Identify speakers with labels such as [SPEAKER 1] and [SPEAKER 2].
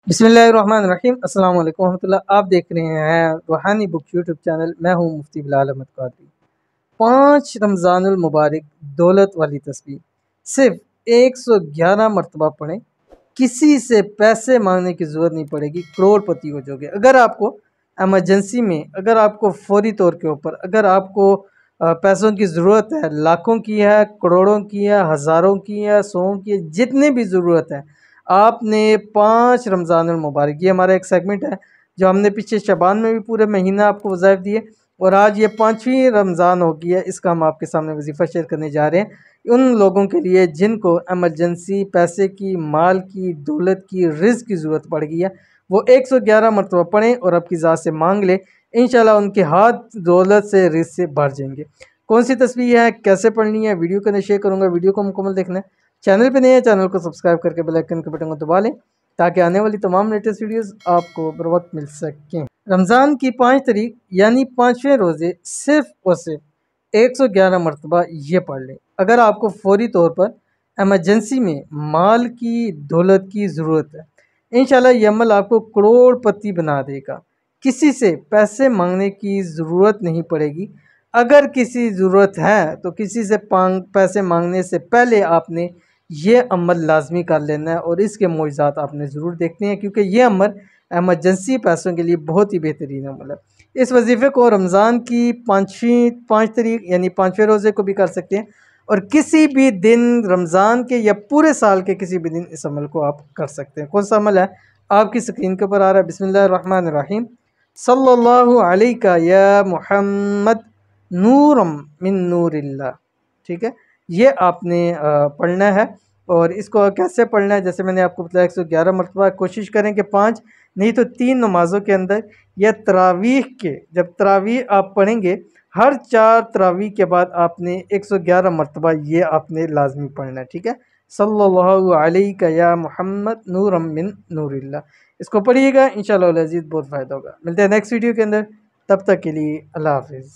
[SPEAKER 1] बिस्मिल्लाहिर्रहमानिर्रहीम अस्सलाम वालेकुम रहमतुल्लाह। आप देख रहे हैं रूहानी बुक यूट्यूब चैनल। मैं हूं मुफ्ती बिलाल अहमद कादरी। 5 रमज़ानुल मुबारक दौलत वाली तस्बीह सिर्फ 111 मरतबा पढ़ें। किसी से पैसे मांगने की ज़रूरत नहीं पड़ेगी, करोड़पति हो जाओगे। अगर आपको एमरजेंसी में, अगर आपको फौरी तौर के ऊपर, अगर आपको पैसों की ज़रूरत है, लाखों की है, करोड़ों की है, हज़ारों की है, सौों की है, जितने भी ज़रूरत है, आपने 5 रमज़ानुल मुबारक, ये हमारा एक सेगमेंट है जो हमने पीछे शबान में भी पूरे महीना आपको वज़ाइफ दिए, और आज ये 5वीं रमज़ान हो गई है। इसका हम आपके सामने वजीफ़ा शेयर करने जा रहे हैं उन लोगों के लिए जिनको एमरजेंसी पैसे की, माल की, दौलत की, रिज़्क़ की ज़रूरत पड़ गई है। वो 111 मरतबा पढ़ें और आपकी ज़ात से मांग लें, इंशाल्लाह उनके हाथ दौलत से, रिज़्क़ से भर जाएंगे। कौन सी तस्वीर है, कैसे पढ़नी है, वीडियो को शेयर करूँगा। वीडियो को मुकम्मल देखना है। चैनल पे नए हैं, चैनल को सब्सक्राइब करके बेल आइकन के बटन को दबा लें ताकि आने वाली तमाम लेटेस्ट वीडियोस आपको बर वक्त मिल सकें। रमज़ान की 5 तारीख यानी 5वें रोज़े सिर्फ़ और सिर्फ 111 मरतबा ये पढ़ लें। अगर आपको फ़ौरी तौर पर एमरजेंसी में माल की, दौलत की ज़रूरत है, इंशाल्लाह ये अमल आपको करोड़पति बना देगा। किसी से पैसे मांगने की ज़रूरत नहीं पड़ेगी। अगर किसी ज़रूरत है तो किसी से पैसे मांगने से पहले आपने ये अमल लाजमी कर लेना है और इसके मुआज़ात आपने ज़रूर देखने हैं, क्योंकि ये अमल एमरजेंसी पैसों के लिए बहुत ही बेहतरीन अमल है। इस वजीफ़े को रमज़ान की 5 तारीख यानी 5वें रोज़े को भी कर सकते हैं, और किसी भी दिन रमज़ान के या पूरे साल के किसी भी दिन इस अमल को आप कर सकते हैं। कौन सा अमल है, आपकी स्क्रीन के ऊपर आ रहा है। बिस्मिल्लाहिर्रहमानिर्रहीम। सल्लल्लाहु अलैका या मुहम्मद नूरम मिन नूरिल्लाह। ठीक है, ये आपने पढ़ना है। और इसको कैसे पढ़ना है, जैसे मैंने आपको बताया 111 मरतबा। कोशिश करें कि 5 नहीं तो 3 नमाज़ों के अंदर, या तरावीह के, जब तरावीह आप पढ़ेंगे, हर 4 तरावीह के बाद आपने 111 मरतबा ये आपने लाजमी पढ़ना है। ठीक है, सल्लल्लाहु अलैका या मुहम्मद नूरम मिन नूरिल्लाह। इसको पढ़िएगा, इंशाअल्लाह अज़ीज़ बहुत फ़ायदा होगा। मिलते हैं नेक्स्ट वीडियो के अंदर, तब तक के लिए अल्लाह हाफ़िज़।